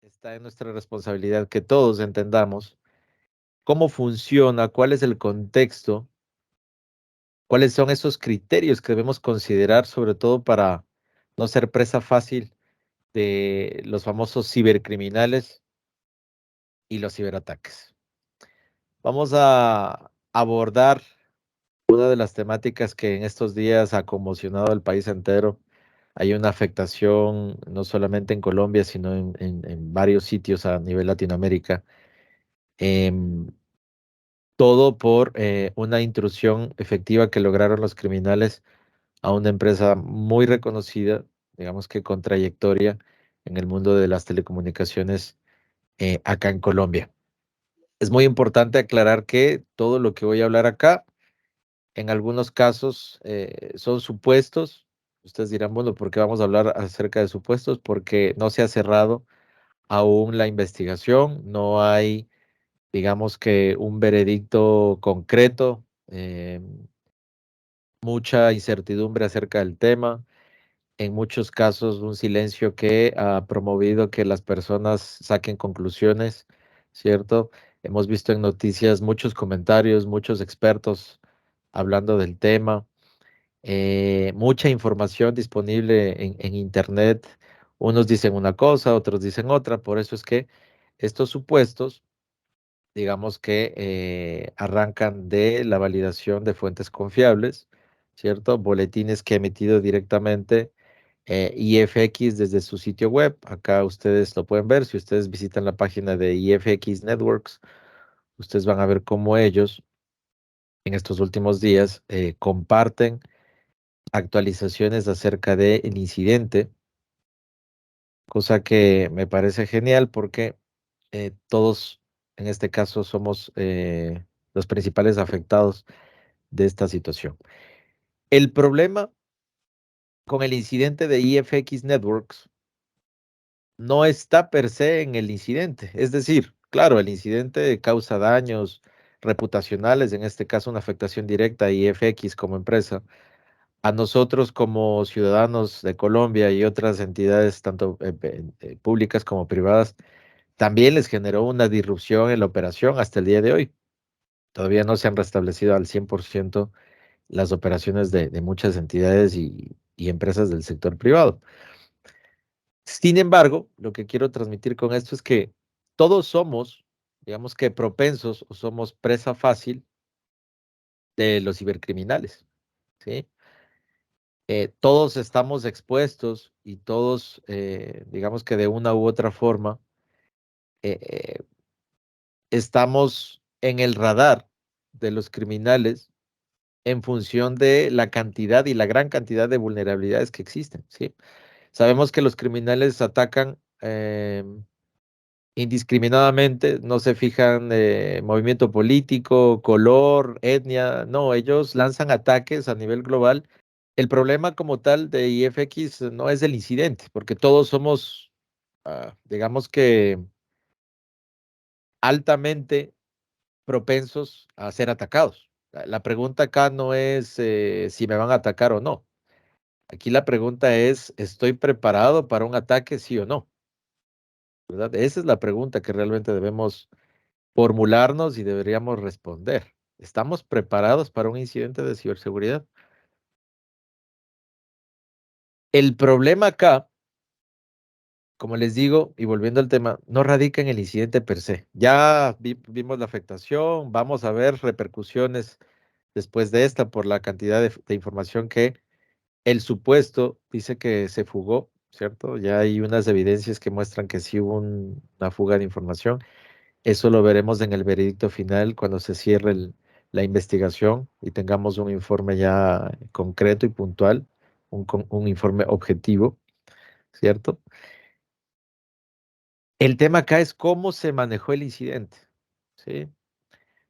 está en nuestra responsabilidad que todos entendamos cómo funciona, cuál es el contexto, cuáles son esos criterios que debemos considerar, sobre todo para no ser presa fácil de los famosos cibercriminales y los ciberataques. Vamos a abordar una de las temáticas que en estos días ha conmocionado al país entero. Hay una afectación no solamente en Colombia, sino en varios sitios a nivel Latinoamérica. Em, Todo por una intrusión efectiva que lograron los criminales a una empresa muy reconocida, digamos que con trayectoria en el mundo de las telecomunicaciones acá en Colombia. Es muy importante aclarar que todo lo que voy a hablar acá, en algunos casos son supuestos. Ustedes dirán, bueno, ¿por qué vamos a hablar acerca de supuestos? Porque no se ha cerrado aún la investigación, no hay, digamos que un veredicto concreto, mucha incertidumbre acerca del tema, en muchos casos un silencio que ha promovido que las personas saquen conclusiones, ¿cierto? Hemos visto en noticias muchos comentarios, muchos expertos hablando del tema, mucha información disponible en Internet. Unos dicen una cosa, otros dicen otra, por eso es que estos supuestos, digamos que arrancan de la validación de fuentes confiables, ¿cierto? Boletines que ha emitido directamente IFX desde su sitio web. Acá ustedes lo pueden ver. Si ustedes visitan la página de IFX Networks, ustedes van a ver cómo ellos en estos últimos días comparten actualizaciones acerca del incidente, cosa que me parece genial porque todos en este caso somos los principales afectados de esta situación. El problema con el incidente de IFX Networks no está per se en el incidente. Es decir, claro, el incidente causa daños reputacionales, en este caso una afectación directa a IFX como empresa. A nosotros como ciudadanos de Colombia y otras entidades, tanto públicas como privadas, también les generó una disrupción en la operación hasta el día de hoy. Todavía no se han restablecido al 100% las operaciones de muchas entidades y empresas del sector privado. Sin embargo, lo que quiero transmitir con esto es que todos somos, digamos que propensos o somos presa fácil de los cibercriminales, ¿sí? Todos estamos expuestos y todos, digamos que de una u otra forma, eh, estamos en el radar de los criminales en función de la cantidad y la gran cantidad de vulnerabilidades que existen, ¿sí? Sabemos que los criminales atacan indiscriminadamente, no se fijan movimiento político, color, etnia, no, ellos lanzan ataques a nivel global. El problema como tal de IFX no es el incidente, porque todos somos, digamos que altamente propensos a ser atacados. La pregunta acá no es si me van a atacar o no. Aquí la pregunta es, ¿estoy preparado para un ataque, sí o no? ¿Verdad? Esa es la pregunta que realmente debemos formularnos y deberíamos responder. ¿Estamos preparados para un incidente de ciberseguridad? El problema acá, como les digo, y volviendo al tema, no radica en el incidente per se. Ya vimos la afectación, vamos a ver repercusiones después de esta por la cantidad de información que el supuesto dice que se fugó, ¿cierto? Ya hay unas evidencias que muestran que sí hubo una fuga de información. Eso lo veremos en el veredicto final cuando se cierre la investigación y tengamos un informe ya concreto y puntual, un informe objetivo, ¿cierto? El tema acá es cómo se manejó el incidente, ¿sí?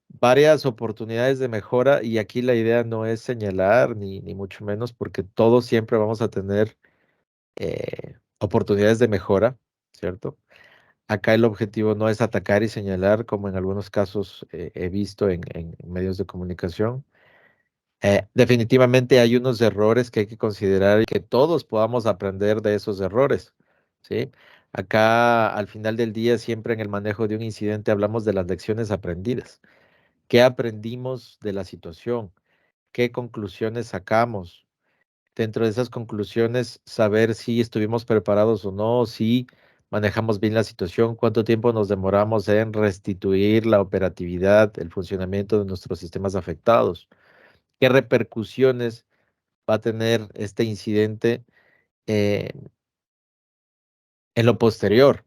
Varias oportunidades de mejora y aquí la idea no es señalar ni mucho menos porque todos siempre vamos a tener oportunidades de mejora, ¿cierto? Acá el objetivo no es atacar y señalar como en algunos casos he visto en medios de comunicación. Definitivamente hay unos errores que hay que considerar y que todos podamos aprender de esos errores, ¿sí? Acá, al final del día, siempre en el manejo de un incidente hablamos de las lecciones aprendidas. ¿Qué aprendimos de la situación? ¿Qué conclusiones sacamos? Dentro de esas conclusiones, saber si estuvimos preparados o no, si manejamos bien la situación, cuánto tiempo nos demoramos en restituir la operatividad, el funcionamiento de nuestros sistemas afectados, qué repercusiones va a tener este incidente eh, en lo posterior.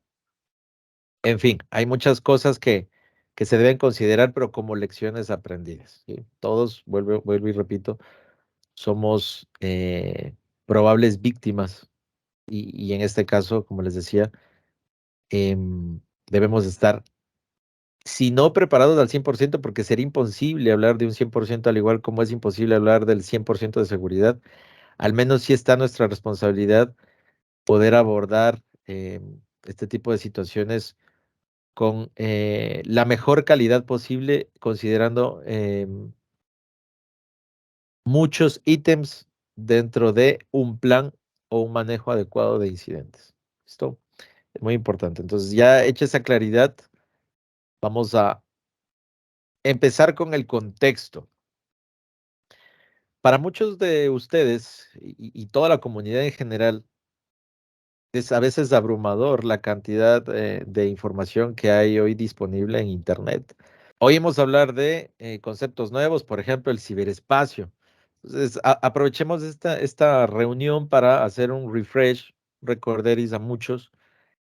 En fin, hay muchas cosas que se deben considerar, pero como lecciones aprendidas, ¿sí? Todos, vuelvo y repito, somos probables víctimas y en este caso, como les decía, debemos estar, si no preparados al 100%, porque sería imposible hablar de un 100%, al igual como es imposible hablar del 100% de seguridad, al menos sí está nuestra responsabilidad poder abordar este tipo de situaciones con la mejor calidad posible, considerando muchos ítems dentro de un plan o un manejo adecuado de incidentes. ¿Listo? Es muy importante. Entonces, ya hecha esa claridad, vamos a empezar con el contexto. Para muchos de ustedes y toda la comunidad en general, es a veces abrumador la cantidad de información que hay hoy disponible en Internet. Oímos hablar de conceptos nuevos, por ejemplo, el ciberespacio. Entonces, aprovechemos esta reunión para hacer un refresh, recorderis a muchos.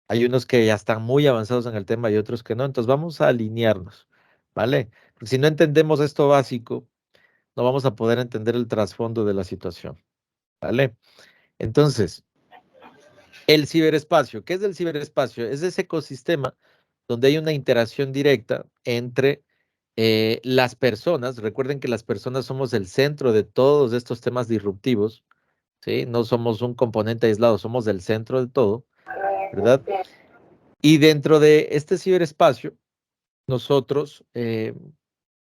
Hay unos que ya están muy avanzados en el tema y otros que no. Entonces, vamos a alinearnos, ¿vale? Porque si no entendemos esto básico, no vamos a poder entender el trasfondo de la situación, ¿vale? Entonces, el ciberespacio, ¿qué es el ciberespacio? Es ese ecosistema donde hay una interacción directa entre las personas. Recuerden que las personas somos el centro de todos estos temas disruptivos, ¿sí? No somos un componente aislado, somos el centro de todo, ¿verdad? Y dentro de este ciberespacio, nosotros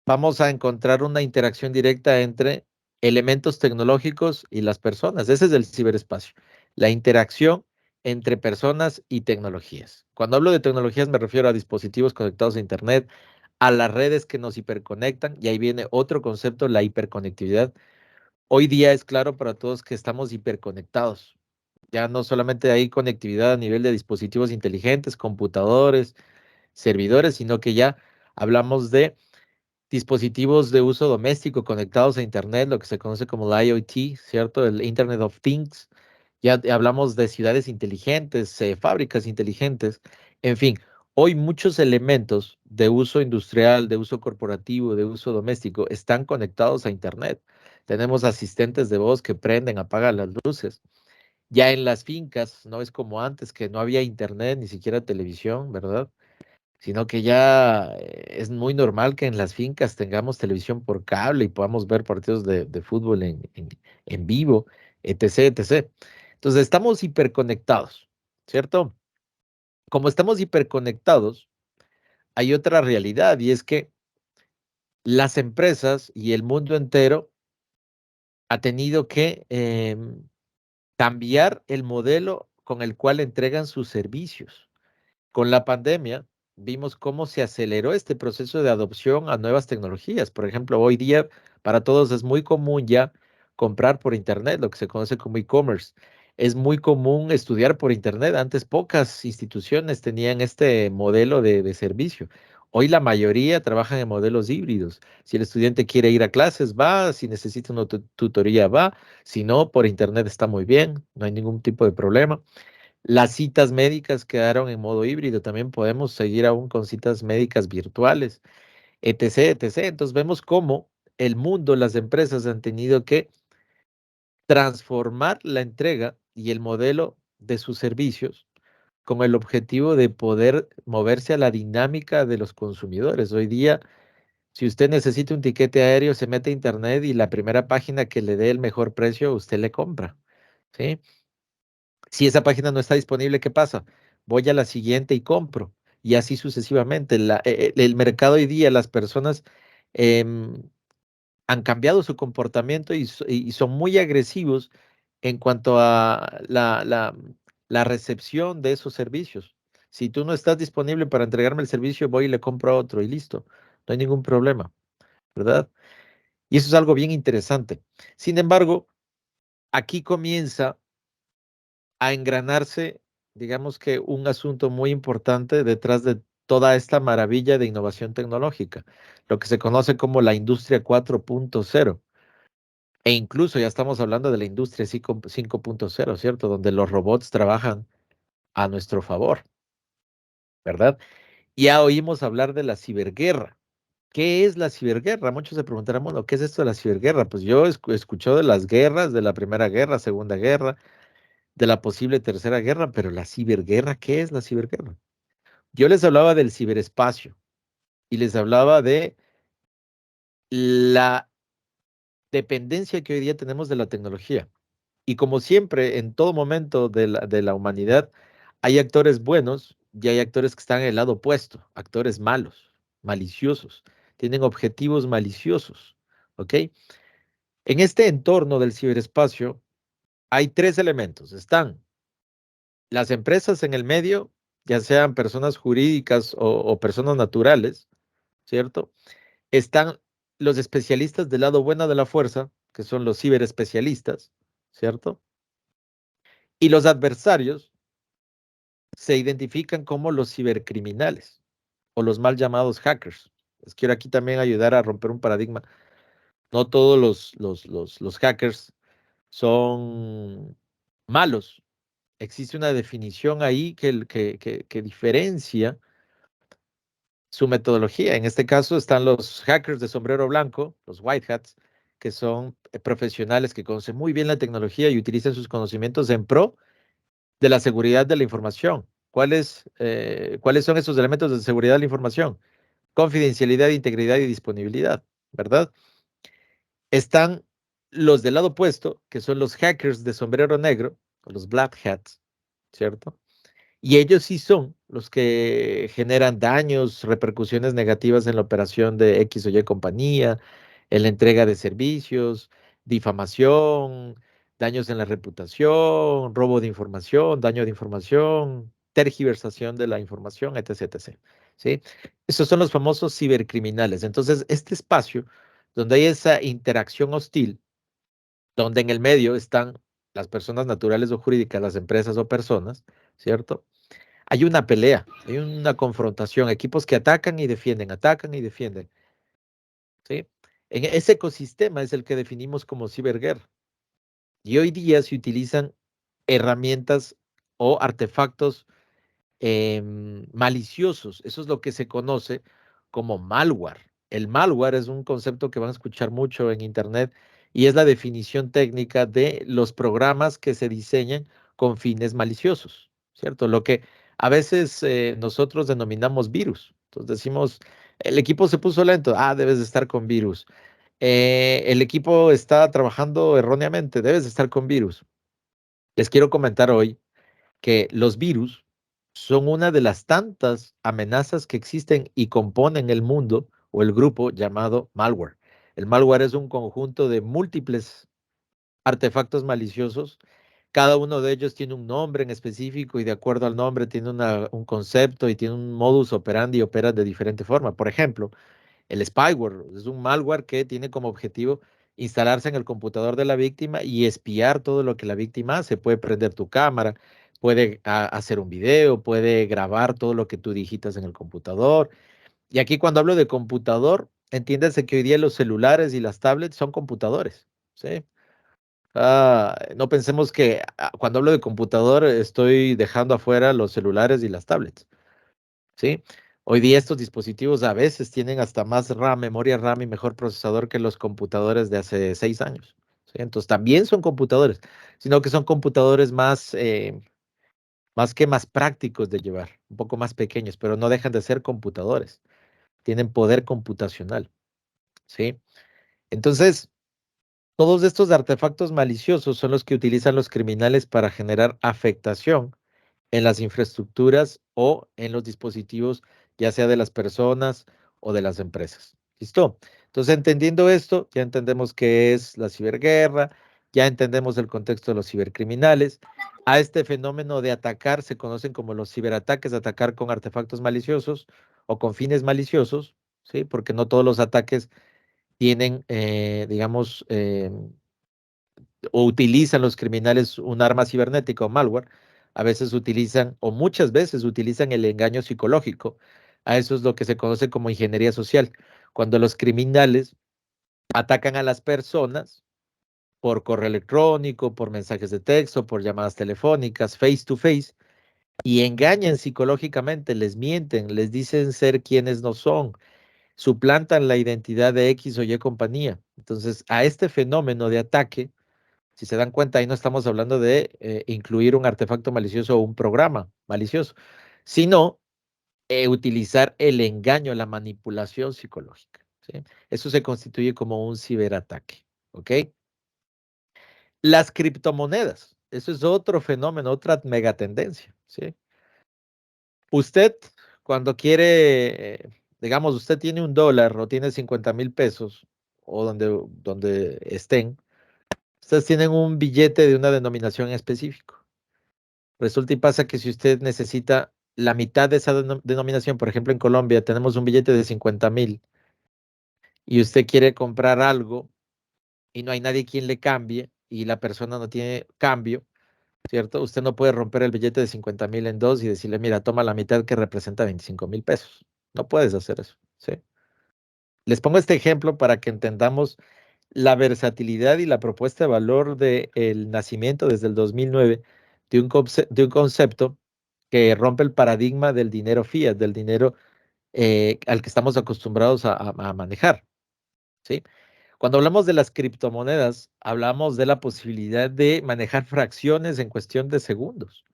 vamos a encontrar una interacción directa entre elementos tecnológicos y las personas. Ese es el ciberespacio, la interacción entre personas y tecnologías. Cuando hablo de tecnologías me refiero a dispositivos conectados a Internet, a las redes que nos hiperconectan, y ahí viene otro concepto, la hiperconectividad. Hoy día es claro para todos que estamos hiperconectados. Ya no solamente hay conectividad a nivel de dispositivos inteligentes, computadores, servidores, sino que ya hablamos de dispositivos de uso doméstico conectados a Internet, lo que se conoce como la IoT, ¿cierto? El Internet of Things. Ya hablamos de ciudades inteligentes, fábricas inteligentes. En fin, hoy muchos elementos de uso industrial, de uso corporativo, de uso doméstico están conectados a Internet. Tenemos asistentes de voz que prenden, apagan las luces. Ya en las fincas, no es como antes que no había Internet, ni siquiera televisión, ¿verdad? Sino que ya es muy normal que en las fincas tengamos televisión por cable y podamos ver partidos de fútbol en vivo, etc., etc. Entonces, estamos hiperconectados, ¿cierto? Como estamos hiperconectados, hay otra realidad y es que las empresas y el mundo entero ha tenido que cambiar el modelo con el cual entregan sus servicios. Con la pandemia vimos cómo se aceleró este proceso de adopción a nuevas tecnologías. Por ejemplo, hoy día para todos es muy común ya comprar por Internet, lo que se conoce como e-commerce. Es muy común estudiar por Internet. Antes pocas instituciones tenían este modelo de servicio. Hoy la mayoría trabajan en modelos híbridos. Si el estudiante quiere ir a clases, va. Si necesita una tutoría, va. Si no, por Internet está muy bien. No hay ningún tipo de problema. Las citas médicas quedaron en modo híbrido. También podemos seguir aún con citas médicas virtuales, etc., etc. Entonces vemos cómo el mundo, las empresas han tenido que transformar la entrega y el modelo de sus servicios con el objetivo de poder moverse a la dinámica de los consumidores. Hoy día, si usted necesita un tiquete aéreo, se mete a internet y la primera página que le dé el mejor precio, usted le compra, ¿sí? Si esa página no está disponible, ¿qué pasa? Voy a la siguiente y compro. Y así sucesivamente. El mercado hoy día, las personas em, han cambiado su comportamiento y son muy agresivos en cuanto a la recepción de esos servicios. Si tú no estás disponible para entregarme el servicio, voy y le compro a otro y listo. No hay ningún problema, ¿verdad? Y eso es algo bien interesante. Sin embargo, aquí comienza a engranarse, digamos que un asunto muy importante detrás de toda esta maravilla de innovación tecnológica, lo que se conoce como la industria 4.0. E incluso ya estamos hablando de la industria 5.0, ¿cierto? Donde los robots trabajan a nuestro favor, ¿verdad? Ya oímos hablar de la ciberguerra. ¿Qué es la ciberguerra? Muchos se preguntarán, bueno, ¿qué es esto de la ciberguerra? Pues yo escucho de las guerras, de la Primera Guerra, Segunda Guerra, de la posible Tercera Guerra, pero la ciberguerra, ¿qué es la ciberguerra? Yo les hablaba del ciberespacio y les hablaba de la dependencia que hoy día tenemos de la tecnología. Y como siempre, en todo momento de la humanidad, hay actores buenos y hay actores que están en el lado opuesto, actores malos, maliciosos, tienen objetivos maliciosos, ¿ok? En este entorno del ciberespacio hay tres elementos. Están las empresas en el medio, ya sean personas jurídicas o personas naturales, ¿cierto? Están los especialistas del lado bueno de la fuerza, que son los ciberespecialistas, ¿cierto? Y los adversarios se identifican como los cibercriminales o los mal llamados hackers. Les quiero aquí también ayudar a romper un paradigma. No todos los hackers son malos. Existe una definición ahí que diferencia su metodología. En este caso están los hackers de sombrero blanco, los white hats, que son profesionales que conocen muy bien la tecnología y utilizan sus conocimientos en pro de la seguridad de la información. ¿Cuáles son esos elementos de seguridad de la información? Confidencialidad, integridad y disponibilidad, ¿verdad? Están los del lado opuesto, que son los hackers de sombrero negro, o los black hats, ¿cierto? Y ellos sí son los que generan daños, repercusiones negativas en la operación de X o Y compañía, en la entrega de servicios, difamación, daños en la reputación, robo de información, daño de información, tergiversación de la información, etc, etc. ¿Sí? Esos son los famosos cibercriminales. Entonces, este espacio donde hay esa interacción hostil, donde en el medio están las personas naturales o jurídicas, las empresas o personas, ¿cierto? Hay una pelea, hay una confrontación, equipos que atacan y defienden, ¿sí? En ese ecosistema es el que definimos como ciberguerra. Y hoy día se utilizan herramientas o artefactos maliciosos. Eso es lo que se conoce como malware. El malware es un concepto que van a escuchar mucho en Internet y es la definición técnica de los programas que se diseñan con fines maliciosos, ¿cierto? Lo que a veces nosotros denominamos virus. Entonces decimos, el equipo se puso lento, debes de estar con virus. El equipo está trabajando erróneamente, debes de estar con virus. Les quiero comentar hoy que los virus son una de las tantas amenazas que existen y componen el mundo o el grupo llamado malware. El malware es un conjunto de múltiples artefactos maliciosos. Cada uno de ellos tiene un nombre en específico y de acuerdo al nombre tiene un concepto y tiene un modus operandi y opera de diferente forma. Por ejemplo, el spyware es un malware que tiene como objetivo instalarse en el computador de la víctima y espiar todo lo que la víctima hace. Puede prender tu cámara, puede hacer un video, puede grabar todo lo que tú digitas en el computador. Y aquí cuando hablo de computador, entiéndase que hoy día los celulares y las tablets son computadores, ¿sí? No pensemos que cuando hablo de computador estoy dejando afuera los celulares y las tablets. ¿Sí? Hoy día estos dispositivos a veces tienen hasta más RAM, memoria RAM y mejor procesador que los computadores de hace 6 años. ¿Sí? Entonces también son computadores, sino que son computadores más prácticos de llevar, un poco más pequeños, pero no dejan de ser computadores. Tienen poder computacional. ¿Sí? Entonces, todos estos artefactos maliciosos son los que utilizan los criminales para generar afectación en las infraestructuras o en los dispositivos, ya sea de las personas o de las empresas. ¿Listo? Entonces, entendiendo esto, ya entendemos qué es la ciberguerra, Ya entendemos el contexto de los cibercriminales. A este fenómeno de atacar se conocen como los ciberataques, atacar con artefactos maliciosos o con fines maliciosos, ¿sí? Porque no todos los ataques tienen, digamos, o utilizan los criminales un arma cibernética o malware. A veces utilizan, o muchas veces utilizan el engaño psicológico. A eso es lo que se conoce como ingeniería social. Cuando los criminales atacan a las personas por correo electrónico, por mensajes de texto, por llamadas telefónicas, face to face, y engañan psicológicamente, les mienten, les dicen ser quienes no son, suplantan la identidad de X o Y compañía. Entonces, a este fenómeno de ataque, si se dan cuenta, ahí no estamos hablando de incluir un artefacto malicioso o un programa malicioso, sino utilizar el engaño, la manipulación psicológica, ¿sí? Eso se constituye como un ciberataque, ¿ok? Las criptomonedas, eso es otro fenómeno, otra megatendencia, ¿sí? Usted, cuando quiere, digamos, usted tiene $1 o tiene 50,000 pesos, o donde estén, ustedes tienen un billete de una denominación en específico. Resulta y pasa que si usted necesita la mitad de esa denominación, por ejemplo, en Colombia tenemos un billete de 50,000 y usted quiere comprar algo y no hay nadie quien le cambie y la persona no tiene cambio, ¿cierto? Usted no puede romper el billete de 50,000 en dos y decirle, mira, toma la mitad que representa 25,000 pesos. No puedes hacer eso, ¿sí? Les pongo este ejemplo para que entendamos la versatilidad y la propuesta de valor del nacimiento desde el 2009 de un concepto que rompe el paradigma del dinero fiat, del dinero al que estamos acostumbrados a manejar, ¿sí? Cuando hablamos de las criptomonedas, hablamos de la posibilidad de manejar fracciones en cuestión de segundos.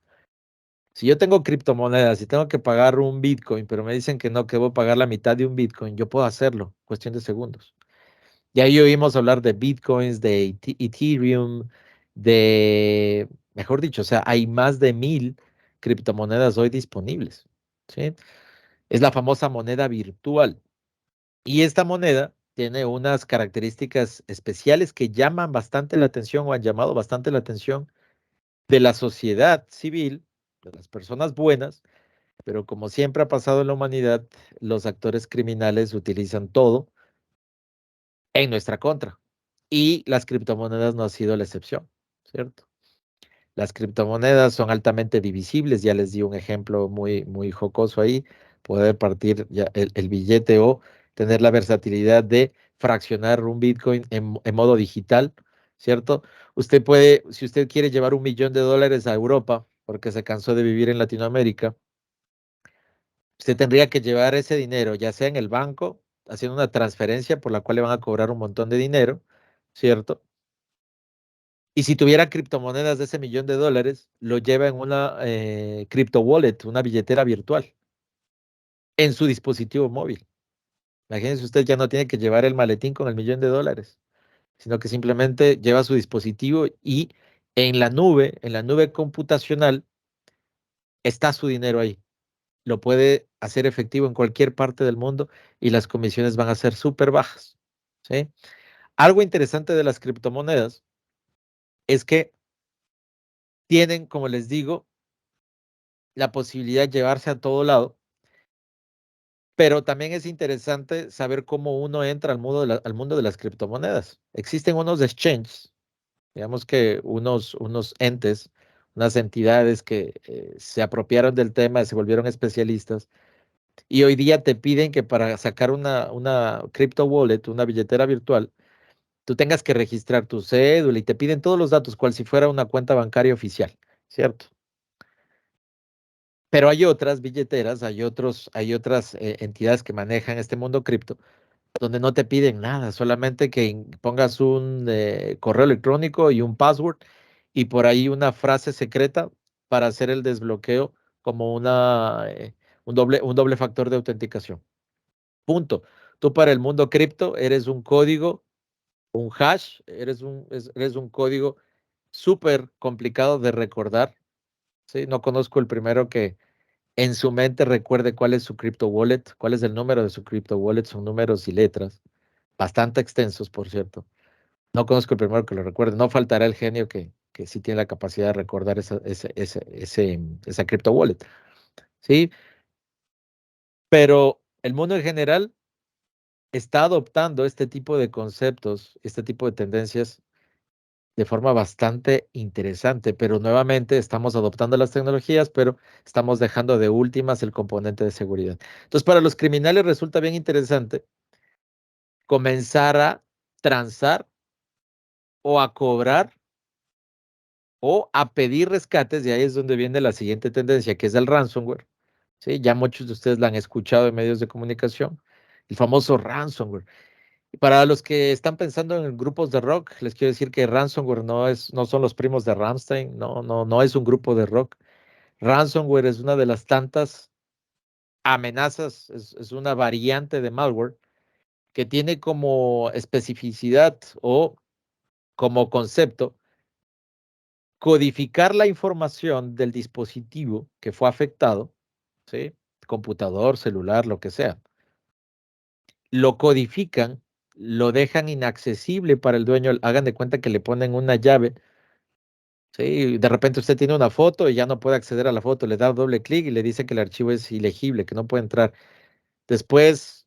Si yo tengo criptomonedas y tengo que pagar un Bitcoin, pero me dicen que no, que debo pagar la mitad de un Bitcoin, yo puedo hacerlo, cuestión de segundos. Y ahí oímos hablar de Bitcoins, de Ethereum, mejor dicho, o sea, hay más de 1,000 criptomonedas hoy disponibles, ¿sí? Es la famosa moneda virtual. Y esta moneda tiene unas características especiales que llaman bastante la atención o han llamado bastante la atención de la sociedad civil, de las personas buenas, pero como siempre ha pasado en la humanidad, los actores criminales utilizan todo en nuestra contra. Y las criptomonedas no ha sido la excepción, ¿cierto? Las criptomonedas son altamente divisibles, ya les di un ejemplo muy, muy jocoso ahí, poder partir ya el billete o tener la versatilidad de fraccionar un Bitcoin en modo digital, ¿cierto? Usted puede, si usted quiere llevar $1,000,000 a Europa porque se cansó de vivir en Latinoamérica, usted tendría que llevar ese dinero, ya sea en el banco, haciendo una transferencia por la cual le van a cobrar un montón de dinero, ¿cierto? Y si tuviera criptomonedas de ese $1,000,000, lo lleva en una crypto wallet, una billetera virtual, en su dispositivo móvil. Imagínense, usted ya no tiene que llevar el maletín con el $1,000,000, sino que simplemente lleva su dispositivo y en la nube computacional, está su dinero ahí. Lo puede hacer efectivo en cualquier parte del mundo y las comisiones van a ser súper bajas, ¿sí? Algo interesante de las criptomonedas es que tienen, como les digo, la posibilidad de llevarse a todo lado, pero también es interesante saber cómo uno entra al mundo de las criptomonedas. Existen unos exchanges, digamos que unos entes, unas entidades que se apropiaron del tema, se volvieron especialistas y hoy día te piden que para sacar una crypto wallet, una billetera virtual, tú tengas que registrar tu cédula y te piden todos los datos, cual si fuera una cuenta bancaria oficial, ¿cierto? Pero hay otras billeteras, hay otras entidades que manejan este mundo cripto, donde no te piden nada, solamente que pongas un correo electrónico y un password y por ahí una frase secreta para hacer el desbloqueo como un doble factor de autenticación. Punto. Tú para el mundo cripto eres un código, un hash, eres un código súper complicado de recordar, ¿sí? No conozco el primero que en su mente recuerde cuál es su crypto wallet, cuál es el número de su crypto wallet, son números y letras, bastante extensos, por cierto. No conozco el primero que lo recuerde. No faltará el genio que sí tiene la capacidad de recordar esa crypto wallet, ¿sí? Pero el mundo en general está adoptando este tipo de conceptos, este tipo de tendencias de forma bastante interesante, pero nuevamente estamos adoptando las tecnologías, pero estamos dejando de últimas el componente de seguridad. Entonces, para los criminales resulta bien interesante comenzar a transar o a cobrar o a pedir rescates, y ahí es donde viene la siguiente tendencia, que es el ransomware. ¿Sí? Ya muchos de ustedes la han escuchado en medios de comunicación, el famoso ransomware. Y para los que están pensando en grupos de rock, les quiero decir que ransomware no son los primos de Rammstein, no es un grupo de rock. Ransomware es una de las tantas amenazas, es una variante de malware que tiene como especificidad o como concepto codificar la información del dispositivo que fue afectado, ¿sí? Computador, celular, lo que sea. Lo codifican, lo dejan inaccesible para el dueño. Hagan de cuenta que le ponen una llave, ¿sí? De repente usted tiene una foto y ya no puede acceder a la foto, le da doble clic y le dice que el archivo es ilegible, que no puede entrar. Después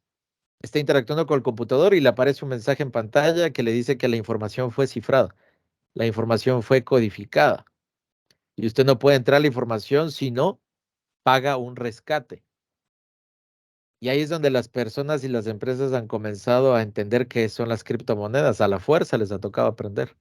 está interactuando con el computador y le aparece un mensaje en pantalla que le dice que la información fue cifrada, la información fue codificada y usted no puede entrar a la información si no paga un rescate. Y ahí es donde las personas y las empresas han comenzado a entender qué son las criptomonedas. A la fuerza les ha tocado aprender,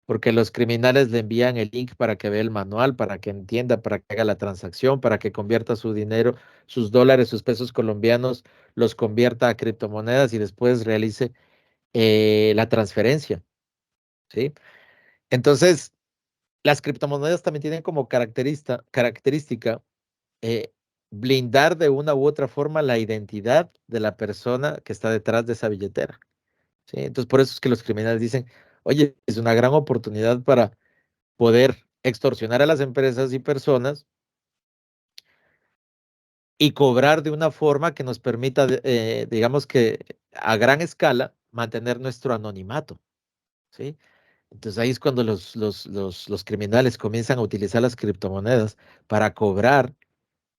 porque los criminales le envían el link para que vea el manual, para que entienda, para que haga la transacción, para que convierta su dinero, sus dólares, sus pesos colombianos, los convierta a criptomonedas y después realice la transferencia, ¿sí? Entonces, las criptomonedas también tienen como característica eh, blindar de una u otra forma la identidad de la persona que está detrás de esa billetera, ¿sí? Entonces, por eso es que los criminales dicen, oye, es una gran oportunidad para poder extorsionar a las empresas y personas y cobrar de una forma que nos permita, digamos que a gran escala, mantener nuestro anonimato, ¿sí? Entonces ahí es cuando los criminales comienzan a utilizar las criptomonedas para cobrar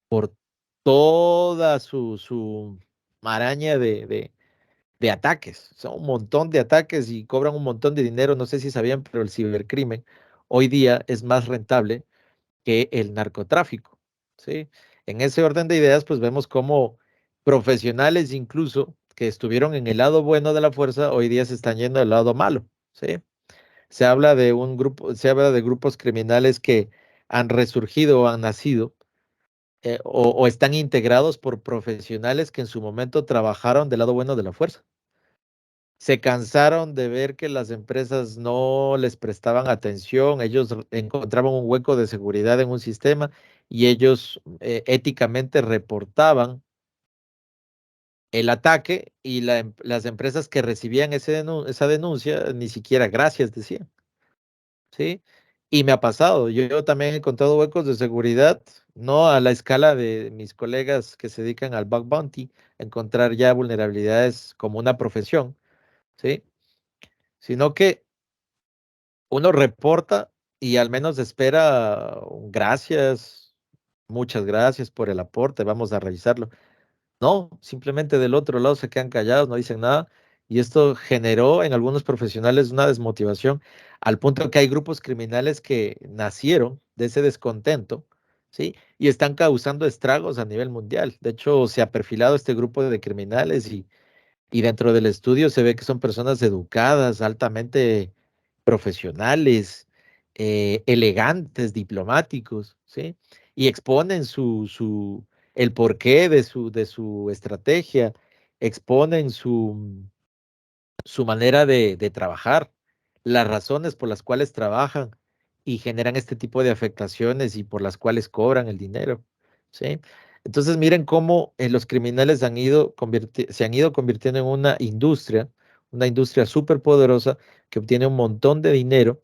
por toda su maraña de ataques. Son un montón de ataques y cobran un montón de dinero. No sé si sabían, pero el cibercrimen hoy día es más rentable que el narcotráfico, ¿sí? En ese orden de ideas, pues vemos cómo profesionales incluso que estuvieron en el lado bueno de la fuerza, hoy día se están yendo al lado malo, ¿sí? Se habla de un grupo, se habla de grupos criminales que han resurgido o han nacido o están integrados por profesionales que en su momento trabajaron del lado bueno de la fuerza. Se cansaron de ver que las empresas no les prestaban atención, ellos encontraban un hueco de seguridad en un sistema y ellos éticamente reportaban el ataque y las empresas que recibían esa denuncia ni siquiera gracias decían. ¿Sí? Y me ha pasado, yo también he encontrado huecos de seguridad, no a la escala de mis colegas que se dedican al bug bounty, encontrar ya vulnerabilidades como una profesión, ¿sí? Sino que uno reporta y al menos espera un gracias, muchas gracias por el aporte, vamos a revisarlo. No, simplemente del otro lado se quedan callados, no dicen nada. Y esto generó en algunos profesionales una desmotivación al punto que hay grupos criminales que nacieron de ese descontento, ¿sí? Y están causando estragos a nivel mundial. De hecho, se ha perfilado este grupo de criminales y dentro del estudio se ve que son personas educadas, altamente profesionales, elegantes, diplomáticos, ¿sí? Y exponen el porqué de su estrategia, exponen su manera de trabajar, las razones por las cuales trabajan y generan este tipo de afectaciones y por las cuales cobran el dinero, ¿sí? Entonces miren cómo los criminales se han ido convirtiendo en una industria súper poderosa que obtiene un montón de dinero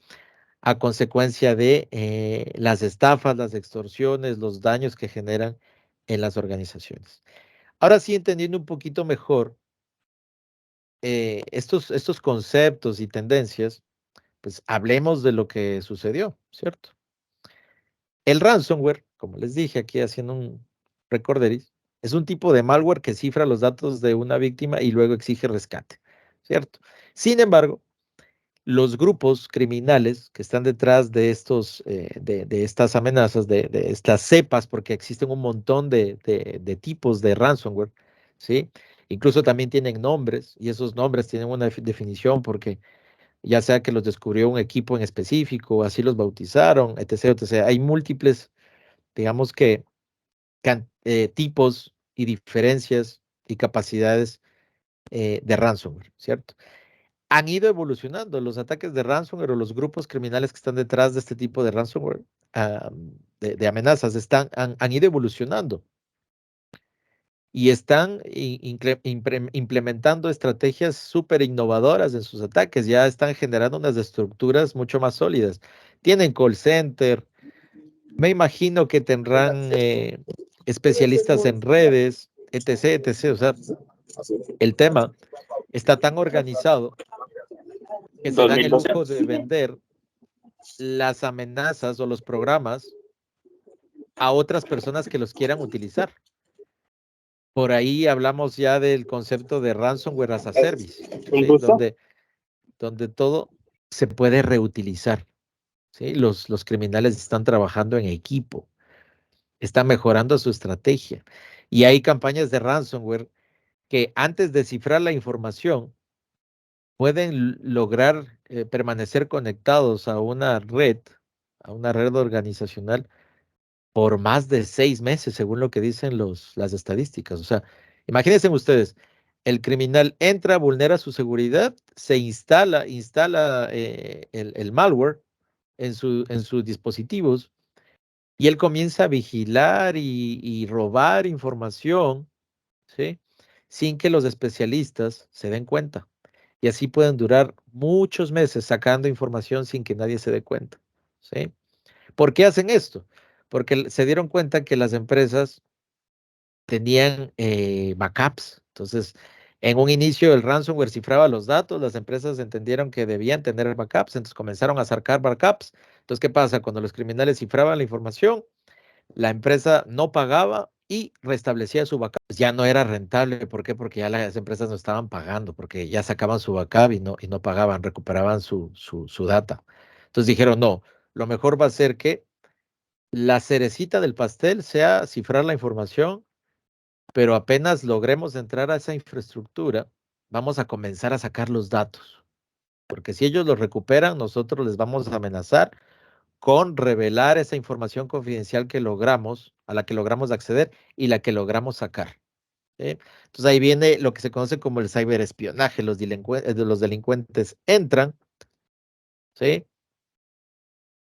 a consecuencia de las estafas, las extorsiones, los daños que generan en las organizaciones. Ahora sí, entendiendo un poquito mejor estos conceptos y tendencias, pues hablemos de lo que sucedió, ¿cierto? El ransomware, como les dije aquí haciendo un recorderis, es un tipo de malware que cifra los datos de una víctima y luego exige rescate, ¿cierto? Sin embargo, los grupos criminales que están detrás de de estas amenazas, de estas cepas, porque existen un montón de tipos de ransomware, ¿sí? Incluso también tienen nombres y esos nombres tienen una definición porque ya sea que los descubrió un equipo en específico, así los bautizaron, etc., etc. Hay múltiples, digamos que, tipos y diferencias y capacidades de ransomware, ¿cierto? Han ido evolucionando los ataques de ransomware o los grupos criminales que están detrás de este tipo de ransomware, de amenazas, han ido evolucionando y están implementando estrategias súper innovadoras en sus ataques, ya están generando unas estructuras mucho más sólidas. Tienen call center, me imagino que tendrán especialistas en redes, etc., etc. O sea, el tema está tan organizado que se dan el 2012. lujo de vender las amenazas o los programas a otras personas que los quieran utilizar. Por ahí hablamos ya del concepto de ransomware as a service, Un ¿sí? gusto. Donde todo se puede reutilizar, ¿sí? Los criminales están trabajando en equipo, están mejorando su estrategia. Y hay campañas de ransomware que antes de cifrar la información pueden lograr permanecer conectados a una red organizacional por más de 6 meses, según lo que dicen las estadísticas. O sea, imagínense ustedes, el criminal entra, vulnera su seguridad, se instala el malware en sus dispositivos y él comienza a vigilar y robar información, ¿sí? Sin que los especialistas se den cuenta. Y así pueden durar muchos meses sacando información sin que nadie se dé cuenta, ¿sí? ¿Por qué hacen esto? Porque se dieron cuenta que las empresas tenían backups. Entonces, en un inicio el ransomware cifraba los datos, las empresas entendieron que debían tener backups, entonces comenzaron a sacar backups. Entonces, ¿qué pasa? Cuando los criminales cifraban la información, la empresa no pagaba y restablecía su backup. Ya no era rentable. ¿Por qué? Porque ya las empresas no estaban pagando, porque ya sacaban su backup y no pagaban, recuperaban su data. Entonces dijeron, no, lo mejor va a ser que la cerecita del pastel sea cifrar la información, pero apenas logremos entrar a esa infraestructura, vamos a comenzar a sacar los datos, porque si ellos los recuperan, nosotros les vamos a amenazar con revelar esa información confidencial que logramos, a la que logramos acceder y la que logramos sacar. ¿Sí? Entonces ahí viene lo que se conoce como el ciberespionaje. Los delincuentes entran, ¿sí?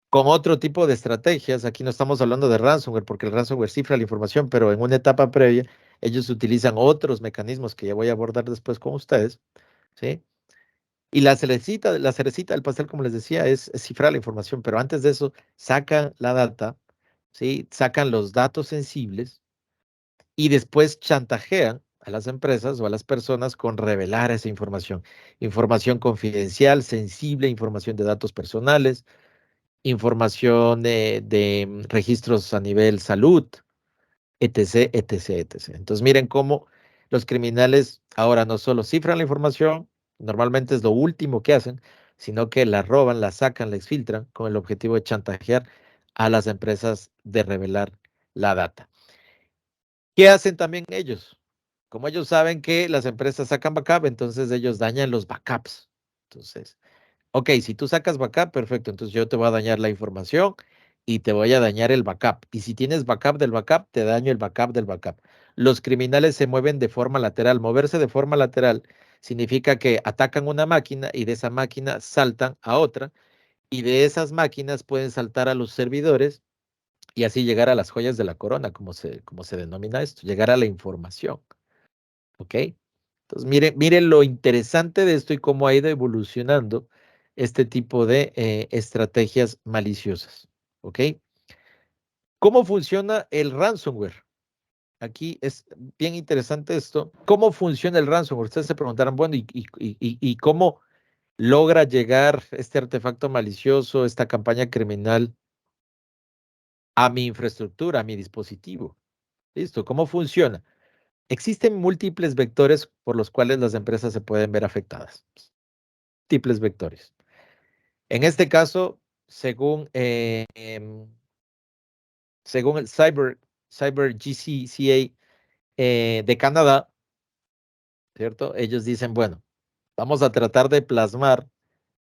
Con otro tipo de estrategias. Aquí no estamos hablando de ransomware, porque el ransomware cifra la información, pero en una etapa previa, ellos utilizan otros mecanismos que ya voy a abordar después con ustedes, ¿sí? Y la cerecita del pastel, como les decía, es cifrar la información, pero antes de eso, sacan la data, ¿sí? Sacan los datos sensibles y después chantajean a las empresas o a las personas con revelar esa información. Información confidencial, sensible, información de datos personales, información de registros a nivel salud, etc., etc., etc. Entonces, miren cómo los criminales ahora no solo cifran la información, normalmente es lo último que hacen, sino que la roban, la sacan, la exfiltran con el objetivo de chantajear a las empresas de revelar la data. ¿Qué hacen también ellos? Como ellos saben que las empresas sacan backup, entonces ellos dañan los backups. Entonces, ok, si tú sacas backup, perfecto, entonces yo te voy a dañar la información y te voy a dañar el backup. Y si tienes backup del backup, te daño el backup del backup. Los criminales se mueven de forma lateral. Moverse de forma lateral significa que atacan una máquina y de esa máquina saltan a otra y de esas máquinas pueden saltar a los servidores y así llegar a las joyas de la corona, como se denomina esto, llegar a la información. ¿Ok? Entonces, miren lo interesante de esto y cómo ha ido evolucionando este tipo de estrategias maliciosas. ¿Ok? ¿Cómo funciona el ransomware? aquí es bien interesante esto. ¿Cómo funciona el ransomware? Ustedes se preguntarán, bueno, ¿y cómo logra llegar este artefacto malicioso, esta campaña criminal a mi infraestructura, a mi dispositivo? ¿Listo? ¿Cómo funciona? Existen múltiples vectores por los cuales las empresas se pueden ver afectadas. Múltiples vectores. En este caso, según el Cyber GCCA de Canadá, ¿cierto? Ellos dicen, bueno, vamos a tratar de plasmar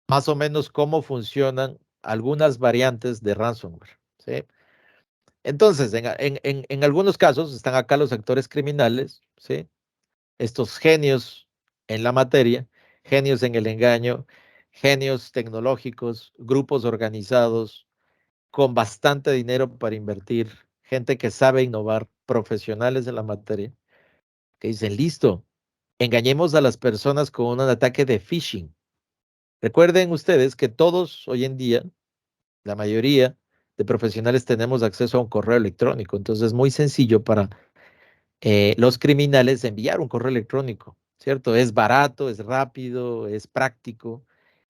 más o menos cómo funcionan algunas variantes de ransomware, ¿sí? Entonces, en algunos casos están acá los actores criminales, ¿sí? Estos genios en la materia, genios en el engaño, genios tecnológicos, grupos organizados con bastante dinero para invertir, gente que sabe innovar, profesionales en la materia, que dicen, listo, engañemos a las personas con un ataque de phishing. Recuerden ustedes que todos hoy en día, la mayoría de profesionales tenemos acceso a un correo electrónico, entonces es muy sencillo para los criminales enviar un correo electrónico, ¿cierto? Es barato, es rápido, es práctico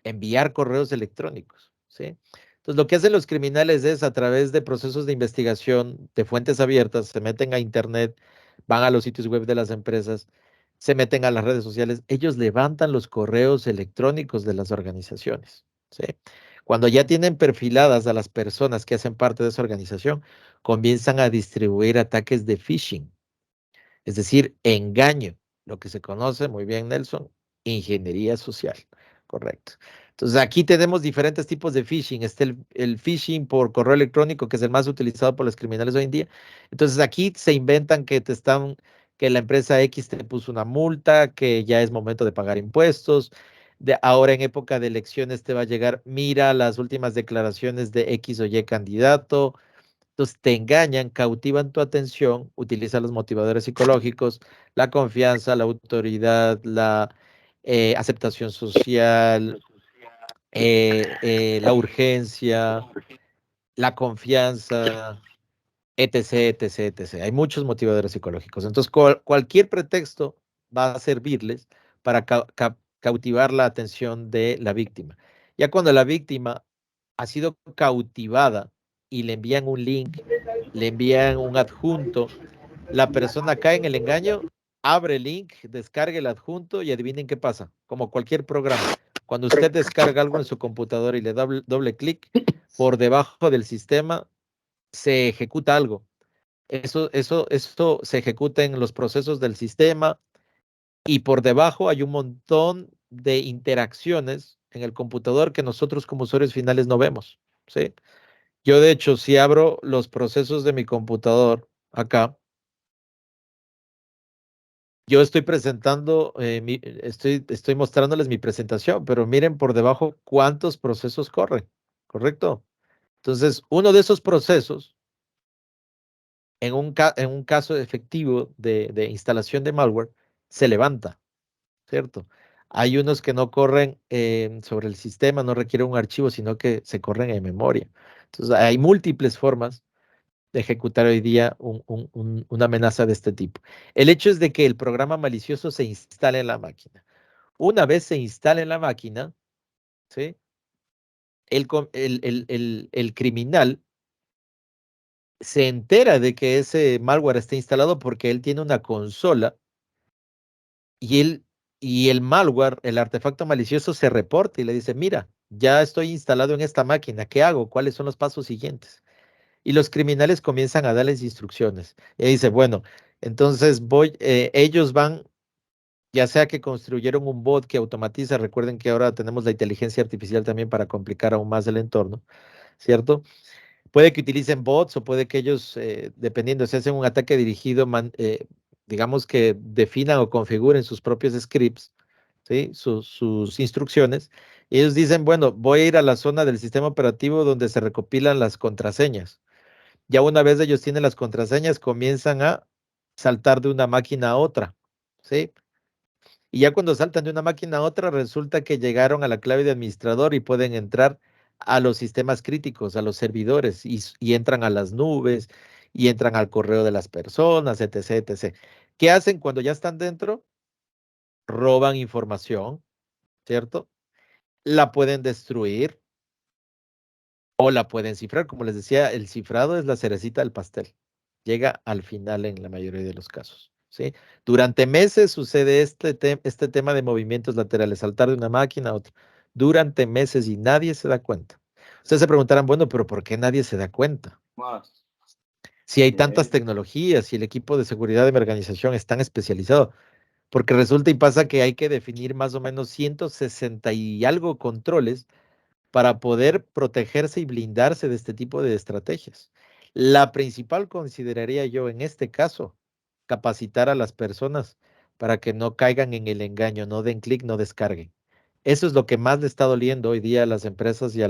enviar correos electrónicos, ¿sí? Entonces, lo que hacen los criminales es a través de procesos de investigación de fuentes abiertas, se meten a Internet, van a los sitios web de las empresas, se meten a las redes sociales, ellos levantan los correos electrónicos de las organizaciones, ¿sí? Cuando ya tienen perfiladas a las personas que hacen parte de esa organización, comienzan a distribuir ataques de phishing, es decir, engaño, lo que se conoce muy bien, Nelson, ingeniería social, correcto. Entonces aquí tenemos diferentes tipos de phishing. Está el phishing por correo electrónico, que es el más utilizado por los criminales hoy en día. Entonces aquí se inventan que la empresa X te puso una multa, que ya es momento de pagar impuestos. Ahora en época de elecciones te va a llegar, mira las últimas declaraciones de X o Y candidato. Entonces te engañan, cautivan tu atención, utilizan los motivadores psicológicos, la confianza, la autoridad, la aceptación social, la urgencia, la confianza, etc., etc., etc. Hay muchos motivadores psicológicos. Entonces, cualquier pretexto va a servirles para cautivar la atención de la víctima. Ya cuando la víctima ha sido cautivada y le envían un link, le envían un adjunto, la persona cae en el engaño, abre el link, descarga el adjunto y adivinen qué pasa. Como cualquier programa, cuando usted descarga algo en su computadora y le da doble clic, por debajo del sistema se ejecuta algo. Esto se ejecuta en los procesos del sistema y por debajo hay un montón de interacciones en el computador que nosotros como usuarios finales no vemos, ¿sí? Yo, de hecho, si abro los procesos de mi computador acá, yo estoy presentando, estoy mostrándoles mi presentación, pero miren por debajo cuántos procesos corren, ¿correcto? Entonces, uno de esos procesos, en un caso efectivo de instalación de malware, se levanta, ¿cierto? Hay unos que no corren sobre el sistema, no requieren un archivo, sino que se corren en memoria. Entonces, hay múltiples formas de ejecutar hoy día una amenaza de este tipo. El hecho es de que el programa malicioso se instale en la máquina. Una vez se instale en la máquina, ¿sí? El criminal se entera de que ese malware está instalado porque él tiene una consola y el malware, el artefacto malicioso se reporta y le dice, mira, ya estoy instalado en esta máquina, ¿qué hago? ¿Cuáles son los pasos siguientes? Y los criminales comienzan a darles instrucciones. Y dice, bueno, entonces ellos van, ya sea que construyeron un bot que automatiza, recuerden que ahora tenemos la inteligencia artificial también para complicar aún más el entorno, ¿cierto? Puede que utilicen bots o puede que ellos, dependiendo, si hacen un ataque dirigido, digamos que definan o configuren sus propios scripts, ¿sí? Sus instrucciones. Y ellos dicen, bueno, voy a ir a la zona del sistema operativo donde se recopilan las contraseñas. Ya una vez ellos tienen las contraseñas, comienzan a saltar de una máquina a otra, ¿sí? Y ya cuando saltan de una máquina a otra, resulta que llegaron a la clave de administrador y pueden entrar a los sistemas críticos, a los servidores, y entran a las nubes, y entran al correo de las personas, etc., etc. ¿Qué hacen cuando ya están dentro? Roban información, ¿cierto? La pueden destruir o la pueden cifrar. Como les decía, el cifrado es la cerecita del pastel. Llega al final en la mayoría de los casos, ¿sí? Durante meses sucede este tema de movimientos laterales, saltar de una máquina a otra. Durante meses y nadie se da cuenta. Ustedes se preguntarán, bueno, pero ¿por qué nadie se da cuenta? Si hay tantas tecnologías, si el equipo de seguridad de mi organización es tan especializado, porque resulta y pasa que hay que definir más o menos 160 y algo controles para poder protegerse y blindarse de este tipo de estrategias. La principal consideraría yo en este caso, capacitar a las personas para que no caigan en el engaño, no den clic, no descarguen. Eso es lo que más le está doliendo hoy día a las empresas y a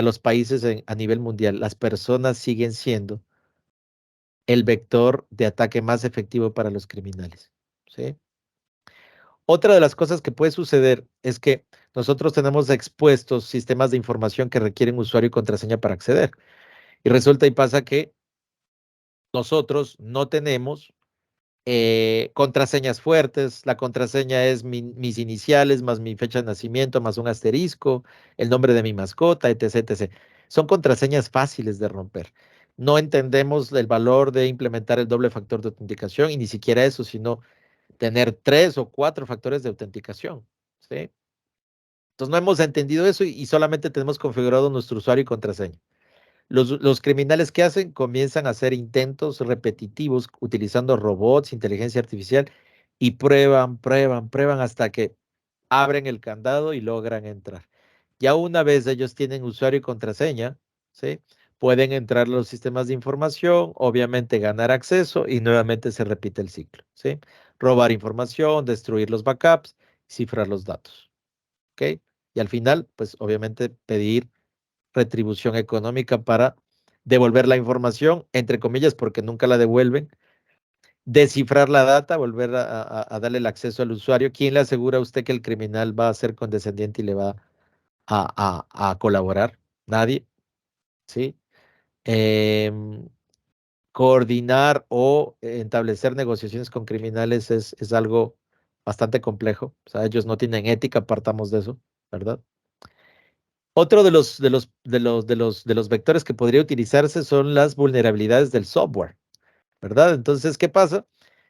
los países a nivel mundial. Las personas siguen siendo el vector de ataque más efectivo para los criminales, ¿sí? Otra de las cosas que puede suceder es que nosotros tenemos expuestos sistemas de información que requieren usuario y contraseña para acceder. Y resulta y pasa que nosotros no tenemos contraseñas fuertes. La contraseña es mis iniciales más mi fecha de nacimiento más un asterisco, el nombre de mi mascota, etc., etc. Son contraseñas fáciles de romper. No entendemos el valor de implementar el doble factor de autenticación y ni siquiera eso, sino tener 3 o 4 factores de autenticación, ¿sí? Entonces no hemos entendido eso y solamente tenemos configurado nuestro usuario y contraseña. Los criminales que hacen comienzan a hacer intentos repetitivos utilizando robots, inteligencia artificial y prueban, prueban, prueban hasta que abren el candado y logran entrar. Ya una vez ellos tienen usuario y contraseña, ¿sí? Pueden entrar a los sistemas de información, obviamente ganar acceso y nuevamente se repite el ciclo, ¿sí? Robar información, destruir los backups, cifrar los datos, ¿ok? Y al final, pues obviamente pedir retribución económica para devolver la información, entre comillas, porque nunca la devuelven, descifrar la data, volver a darle el acceso al usuario. ¿Quién le asegura a usted que el criminal va a ser condescendiente y le va a colaborar? Nadie, ¿sí? Em, Coordinar o establecer negociaciones con criminales es algo bastante complejo. O sea, ellos no tienen ética, partamos de eso, ¿verdad? Otro de los vectores que podría utilizarse son las vulnerabilidades del software, ¿verdad? Entonces, ¿qué pasa?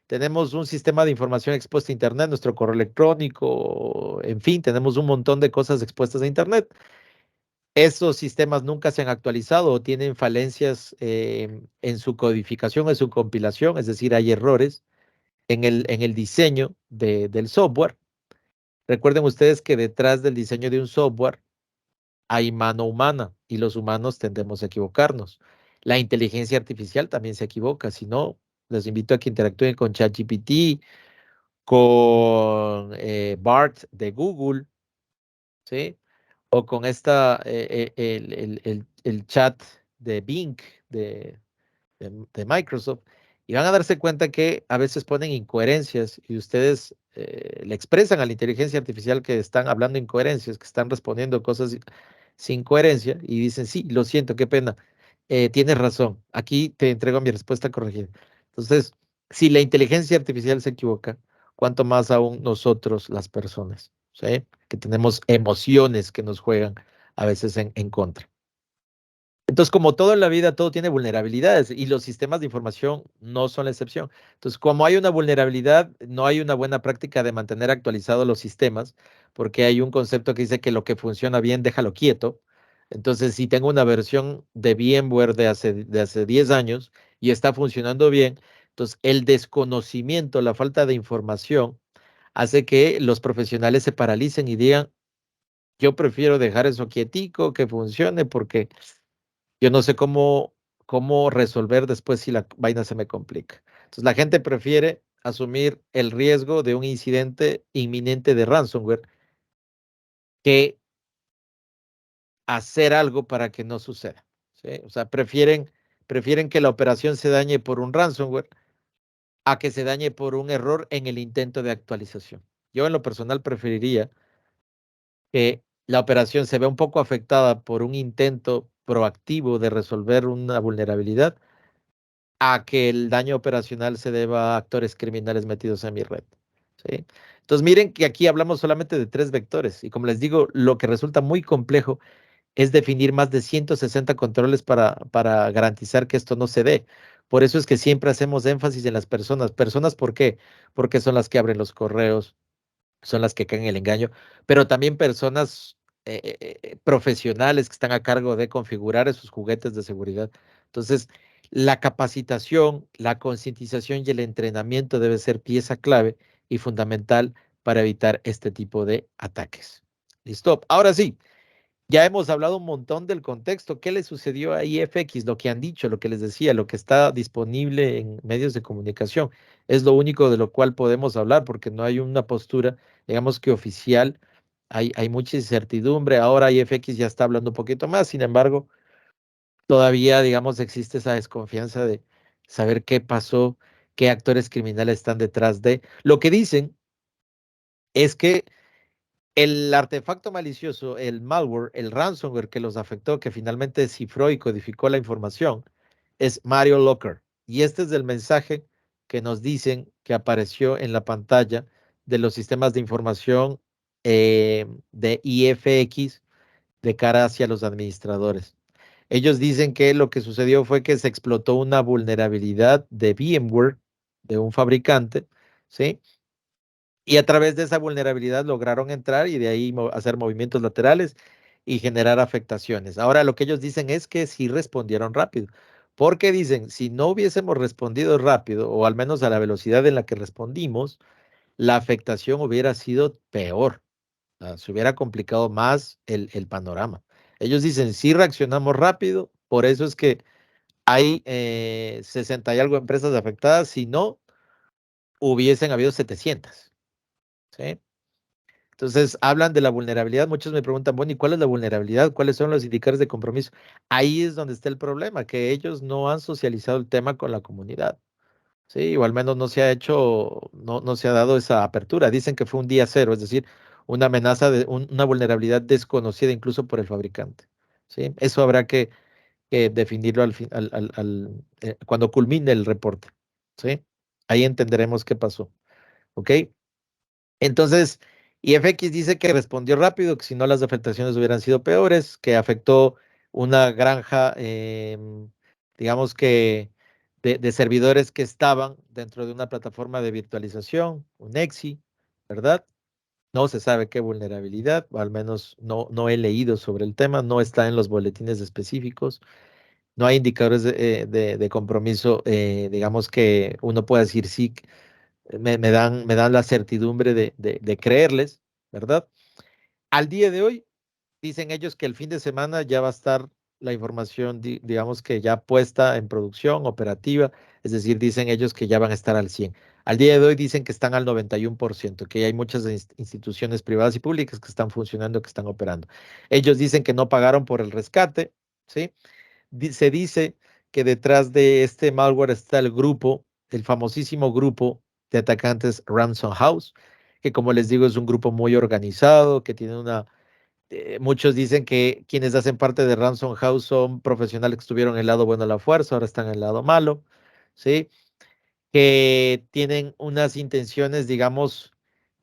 Tenemos un sistema de información expuesto a Internet, nuestro correo electrónico, en fin, tenemos un montón de cosas expuestas a Internet. Esos sistemas nunca se han actualizado o tienen falencias en su codificación, en su compilación, es decir, hay errores en el diseño del software. Recuerden ustedes que detrás del diseño de un software hay mano humana y los humanos tendemos a equivocarnos. La inteligencia artificial también se equivoca. Si no, les invito a que interactúen con ChatGPT, con Bart de Google, ¿sí? O con el chat de Bing de, de Microsoft. Y van a darse cuenta que a veces ponen incoherencias y ustedes le expresan a la inteligencia artificial que están hablando incoherencias, que están respondiendo cosas sin coherencia y dicen, sí, lo siento, qué pena, tienes razón, aquí te entrego mi respuesta corregida. Entonces, si la inteligencia artificial se equivoca, cuánto más aún nosotros, las personas, ¿sí? Que tenemos emociones que nos juegan a veces en contra. Entonces, como todo en la vida, todo tiene vulnerabilidades y los sistemas de información no son la excepción. Entonces, como hay una vulnerabilidad, no hay una buena práctica de mantener actualizados los sistemas, porque hay un concepto que dice que lo que funciona bien, déjalo quieto. Entonces, si tengo una versión de VMware de hace 10 años y está funcionando bien, entonces el desconocimiento, la falta de información, hace que los profesionales se paralicen y digan, yo prefiero dejar eso quietico, que funcione, porque yo no sé cómo resolver después si la vaina se me complica. Entonces la gente prefiere asumir el riesgo de un incidente inminente de ransomware que hacer algo para que no suceda, ¿sí? O sea, prefieren que la operación se dañe por un ransomware a que se dañe por un error en el intento de actualización. Yo en lo personal preferiría que la operación se vea un poco afectada por un intento proactivo de resolver una vulnerabilidad a que el daño operacional se deba a actores criminales metidos en mi red. ¿Sí? Entonces, miren que aquí hablamos solamente de 3 vectores y como les digo, lo que resulta muy complejo es definir más de 160 controles para garantizar que esto no se dé. Por eso es que siempre hacemos énfasis en las personas. ¿Personas por qué? Porque son las que abren los correos, son las que caen en el engaño, pero también personas profesionales que están a cargo de configurar esos juguetes de seguridad. Entonces, la capacitación, la concientización y el entrenamiento debe ser pieza clave y fundamental para evitar este tipo de ataques. ¿Listo? Ahora sí, ya hemos hablado un montón del contexto. ¿Qué le sucedió a IFX? Lo que han dicho, lo que les decía, lo que está disponible en medios de comunicación. Es lo único de lo cual podemos hablar porque no hay una postura, digamos que oficial. Hay mucha incertidumbre. Ahora IFX ya está hablando un poquito más. Sin embargo, todavía, digamos, existe esa desconfianza de saber qué pasó, qué actores criminales están detrás de. Lo que dicen es que el artefacto malicioso, el malware, el ransomware que los afectó, que finalmente cifró y codificó la información, es Mario Locker. Y este es el mensaje que nos dicen que apareció en la pantalla de los sistemas de información de IFX de cara hacia los administradores. Ellos dicen que lo que sucedió fue que se explotó una vulnerabilidad de VMware de un fabricante, ¿sí? Y a través de esa vulnerabilidad lograron entrar y de ahí hacer movimientos laterales y generar afectaciones. Ahora lo que ellos dicen es que sí respondieron rápido, porque dicen, si no hubiésemos respondido rápido, o al menos a la velocidad en la que respondimos, la afectación hubiera sido peor, se hubiera complicado más el panorama. Ellos dicen, sí reaccionamos rápido, por eso es que hay 60 y algo empresas afectadas, si no, hubiesen habido 700. ¿Sí? Entonces, hablan de la vulnerabilidad. Muchos me preguntan, bueno, ¿y cuál es la vulnerabilidad? ¿Cuáles son los indicadores de compromiso? Ahí es donde está el problema, que ellos no han socializado el tema con la comunidad, ¿sí? O al menos no se ha hecho, no se ha dado esa apertura. Dicen que fue un día cero, es decir, una amenaza de una vulnerabilidad desconocida incluso por el fabricante, ¿sí? Eso habrá que definirlo cuando culmine el reporte, ¿sí? Ahí entenderemos qué pasó, ¿ok? Entonces, IFX dice que respondió rápido, que si no las afectaciones hubieran sido peores, que afectó una granja, digamos que de servidores que estaban dentro de una plataforma de virtualización, un EXI, ¿verdad? No se sabe qué vulnerabilidad, o al menos no he leído sobre el tema, no está en los boletines específicos, no hay indicadores de compromiso, digamos que uno puede decir sí, me dan la certidumbre de creerles, ¿verdad? Al día de hoy, dicen ellos que el fin de semana ya va a estar la información, digamos que ya puesta en producción, operativa, es decir, dicen ellos que ya van a estar al 100. Al día de hoy dicen que están al 91%, que hay muchas instituciones privadas y públicas que están funcionando, que están operando. Ellos dicen que no pagaron por el rescate, ¿sí? Se dice que detrás de este malware está el grupo, el famosísimo grupo de atacantes Ransom House, que como les digo es un grupo muy organizado, que tiene muchos dicen que quienes hacen parte de Ransom House son profesionales que estuvieron en el lado bueno de la fuerza, ahora están en el lado malo, ¿sí? Que tienen unas intenciones, digamos,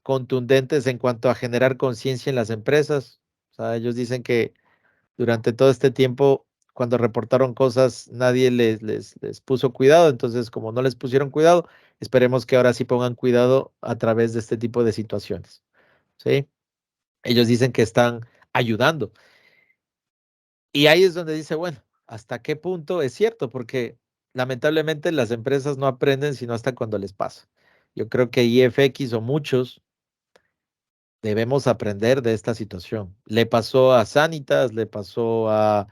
contundentes en cuanto a generar conciencia en las empresas. O sea, ellos dicen que durante todo este tiempo, cuando reportaron cosas, nadie les puso cuidado. Entonces, como no les pusieron cuidado, esperemos que ahora sí pongan cuidado a través de este tipo de situaciones. ¿Sí? Ellos dicen que están ayudando. Y ahí es donde dice, bueno, ¿hasta qué punto es cierto? Porque lamentablemente las empresas no aprenden sino hasta cuando les pasa. Yo creo que IFX o muchos debemos aprender de esta situación. Le pasó a Sanitas, le pasó a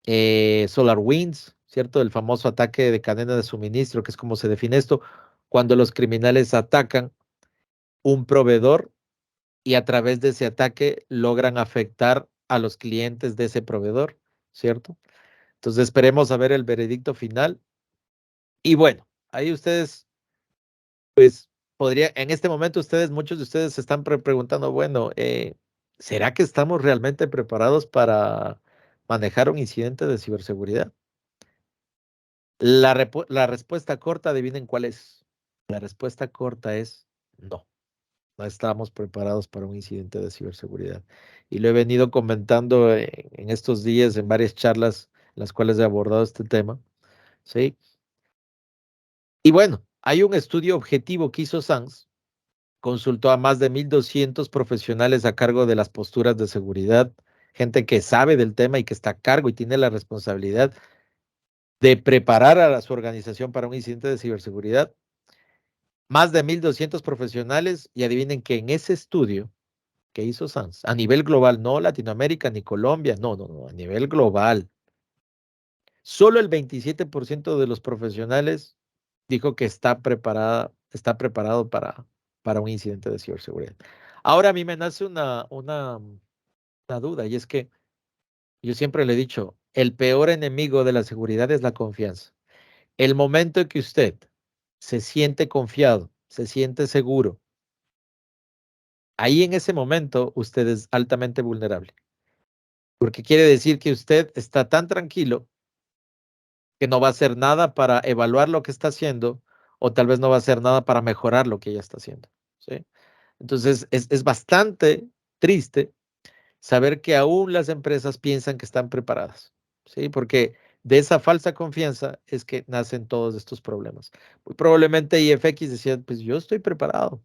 SolarWinds, ¿cierto? El famoso ataque de cadena de suministro, que es como se define esto, cuando los criminales atacan un proveedor y a través de ese ataque logran afectar a los clientes de ese proveedor, ¿cierto? Entonces esperemos a ver el veredicto final. Y bueno, ahí ustedes, pues, en este momento ustedes, muchos de ustedes se están preguntando, bueno, ¿será que estamos realmente preparados manejar un incidente de ciberseguridad? La respuesta corta, adivinen cuál es. La respuesta corta es no. No estábamos preparados para un incidente de ciberseguridad. Y lo he venido comentando en estos días en varias charlas en las cuales he abordado este tema, ¿sí? Y bueno, hay un estudio objetivo que hizo SANS, consultó a más de 1,200 profesionales a cargo de las posturas de seguridad, gente que sabe del tema y que está a cargo y tiene la responsabilidad de preparar a su organización para un incidente de ciberseguridad. Más de 1,200 profesionales y adivinen que en ese estudio que hizo SANS, a nivel global, no Latinoamérica ni Colombia, no, no, no, a nivel global, solo el 27% de los profesionales dijo que está preparado para un incidente de ciberseguridad. Ahora a mí me nace una duda y es que yo siempre le he dicho, el peor enemigo de la seguridad es la confianza. El momento en que usted se siente confiado, se siente seguro, ahí en ese momento usted es altamente vulnerable, porque quiere decir que usted está tan tranquilo que no va a hacer nada para evaluar lo que está haciendo o tal vez no va a hacer nada para mejorar lo que ella está haciendo, ¿sí? Entonces, es bastante triste saber que aún las empresas piensan que están preparadas, ¿sí? Porque de esa falsa confianza es que nacen todos estos problemas. Muy probablemente IFX decía, pues yo estoy preparado.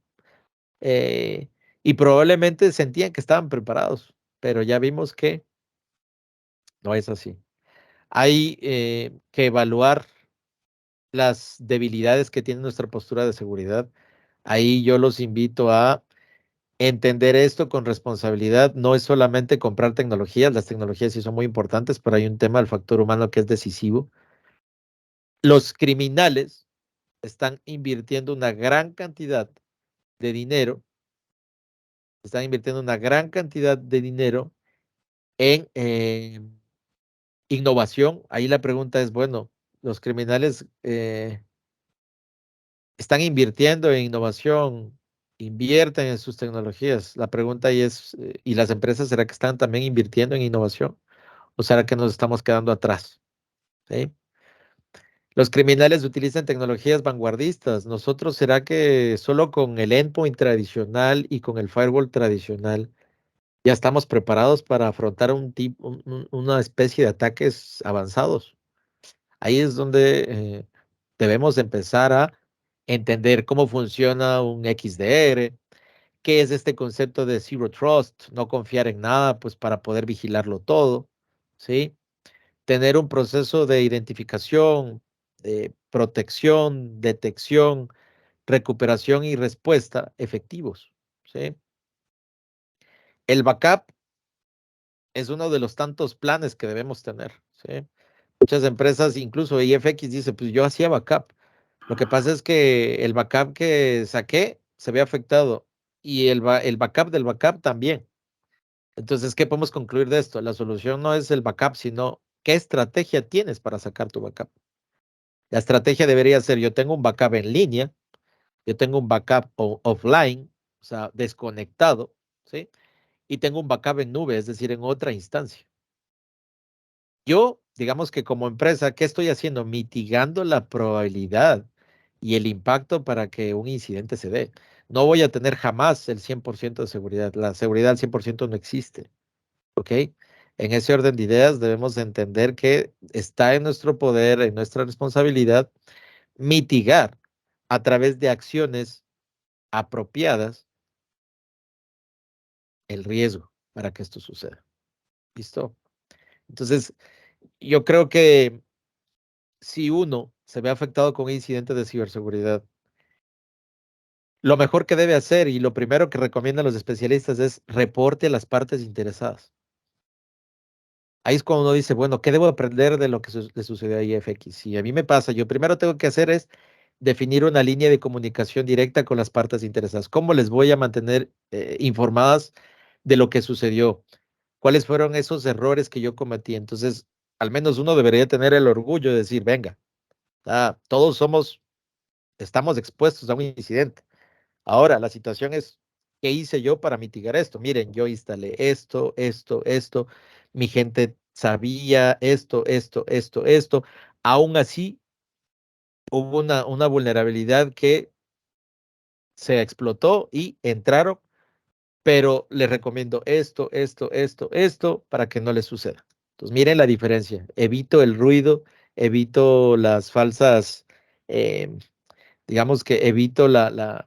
eh, y probablemente sentían que estaban preparados, pero ya vimos que no es así. Hay que evaluar las debilidades que tiene nuestra postura de seguridad. Ahí yo los invito a entender esto con responsabilidad. No es solamente comprar tecnologías, las tecnologías sí son muy importantes, pero hay un tema del factor humano que es decisivo. Los criminales están invirtiendo una gran cantidad de dinero, están invirtiendo una gran cantidad de dinero en innovación. Ahí la pregunta es, bueno, los criminales están invirtiendo en innovación, invierten en sus tecnologías. La pregunta ahí es, ¿y las empresas será que están también invirtiendo en innovación? ¿O será que nos estamos quedando atrás? ¿Sí? Los criminales utilizan tecnologías vanguardistas. ¿Nosotros será que solo con el endpoint tradicional y con el firewall tradicional ya estamos preparados para afrontar una especie de ataques avanzados? Ahí es donde debemos empezar a entender cómo funciona un XDR, qué es este concepto de Zero Trust, no confiar en nada, pues para poder vigilarlo todo, ¿sí? Tener un proceso de identificación, protección, detección, recuperación y respuesta efectivos, ¿sí? El backup es uno de los tantos planes que debemos tener, ¿sí? Muchas empresas, incluso IFX dice, pues yo hacía backup. Lo que pasa es que el backup que saqué se ve afectado y el backup del backup también. Entonces, ¿qué podemos concluir de esto? La solución no es el backup, sino qué estrategia tienes para sacar tu backup. La estrategia debería ser, yo tengo un backup en línea, yo tengo un backup offline, o sea, desconectado, ¿sí? Y tengo un backup en nube, es decir, en otra instancia. Yo, digamos que como empresa, ¿qué estoy haciendo? Mitigando la probabilidad y el impacto para que un incidente se dé. No voy a tener jamás el 100% de seguridad. La seguridad al 100% no existe, ¿ok? En ese orden de ideas debemos entender que está en nuestro poder, en nuestra responsabilidad, mitigar a través de acciones apropiadas el riesgo para que esto suceda. ¿Listo? Entonces, yo creo que si uno se ve afectado con un incidente de ciberseguridad, lo mejor que debe hacer y lo primero que recomiendan los especialistas es reporte a las partes interesadas. Ahí es cuando uno dice, bueno, ¿qué debo aprender de lo que le sucedió a IFX? Si a mí me pasa, yo primero tengo que hacer es definir una línea de comunicación directa con las partes interesadas. ¿Cómo les voy a mantener informadas de lo que sucedió? ¿Cuáles fueron esos errores que yo cometí? Entonces, al menos uno debería tener el orgullo de decir, venga, todos estamos expuestos a un incidente. Ahora, la situación es, ¿qué hice yo para mitigar esto? Miren, yo instalé esto, esto, esto. Mi gente sabía esto. Aún así, hubo una vulnerabilidad que se explotó y entraron, pero les recomiendo esto, para que no les suceda. Entonces, miren la diferencia. Evito el ruido, evito las falsas, eh, digamos que evito la,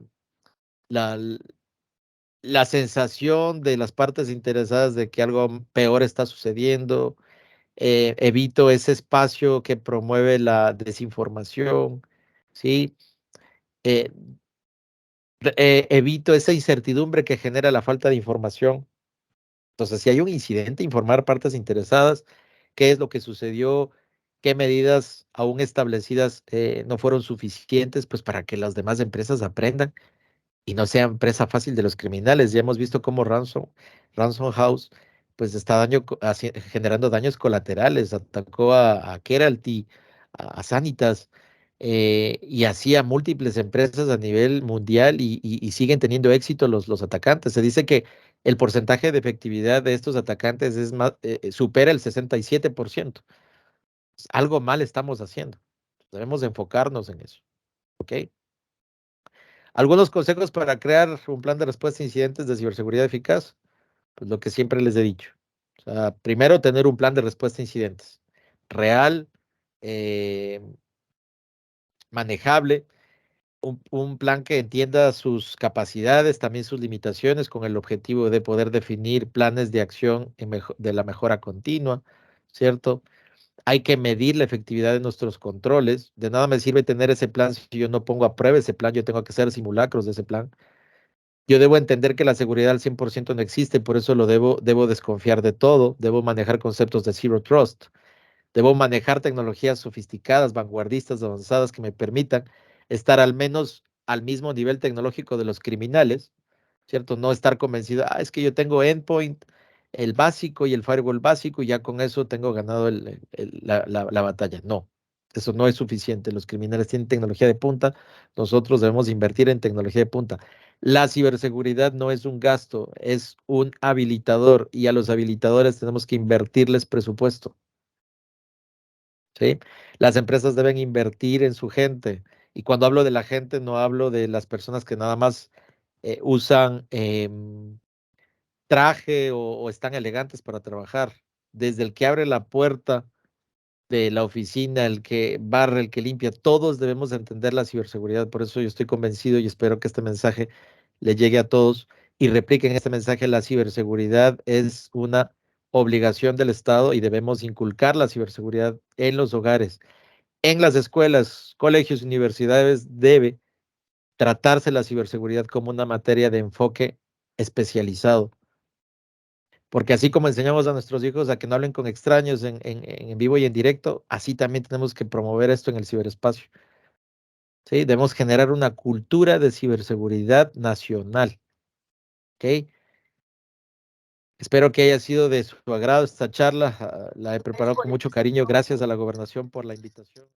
la sensación de las partes interesadas de que algo peor está sucediendo. Evito ese espacio que promueve la desinformación, ¿sí? Eh, Evito esa incertidumbre que genera la falta de información. Entonces, si hay un incidente, informar partes interesadas, qué es lo que sucedió, qué medidas aún establecidas no fueron suficientes, pues para que las demás empresas aprendan y no sean presa fácil de los criminales. Ya hemos visto cómo Ransom House pues está generando daños colaterales, atacó a Keralty, a Sanitas, y así a múltiples empresas a nivel mundial y siguen teniendo éxito los atacantes. Se dice que el porcentaje de efectividad de estos atacantes es más, supera el 67%. Algo mal estamos haciendo. Debemos enfocarnos en eso, ¿ok? Algunos consejos para crear un plan de respuesta a incidentes de ciberseguridad eficaz, pues lo que siempre les he dicho. O sea, primero tener un plan de respuesta a incidentes real, eh, manejable, un plan que entienda sus capacidades, también sus limitaciones, con el objetivo de poder definir planes de acción de la mejora continua, ¿cierto? Hay que medir la efectividad de nuestros controles. De nada me sirve tener ese plan si yo no pongo a prueba ese plan, yo tengo que hacer simulacros de ese plan. Yo debo entender que la seguridad al 100% no existe, por eso debo desconfiar de todo, debo manejar conceptos de Zero Trust, debo manejar tecnologías sofisticadas, vanguardistas, avanzadas que me permitan estar al menos al mismo nivel tecnológico de los criminales, ¿cierto? No estar convencido, es que yo tengo endpoint, el básico y el firewall básico y ya con eso tengo ganado la batalla. No, eso no es suficiente. Los criminales tienen tecnología de punta, nosotros debemos invertir en tecnología de punta. La ciberseguridad no es un gasto, es un habilitador y a los habilitadores tenemos que invertirles presupuesto, ¿sí? Las empresas deben invertir en su gente y cuando hablo de la gente no hablo de las personas que nada más usan traje o están elegantes para trabajar. Desde el que abre la puerta de la oficina, el que barre, el que limpia, todos debemos entender la ciberseguridad. Por eso yo estoy convencido y espero que este mensaje le llegue a todos y repliquen este mensaje. La ciberseguridad es una obligación del Estado y debemos inculcar la ciberseguridad en los hogares, en las escuelas, colegios, universidades. Debe tratarse la ciberseguridad como una materia de enfoque especializado. Porque así como enseñamos a nuestros hijos a que no hablen con extraños en vivo y en directo, así también tenemos que promover esto en el ciberespacio. ¿Sí? Debemos generar una cultura de ciberseguridad nacional. ¿Ok? Espero que haya sido de su agrado esta charla. La he preparado con mucho cariño. Gracias a la gobernación por la invitación.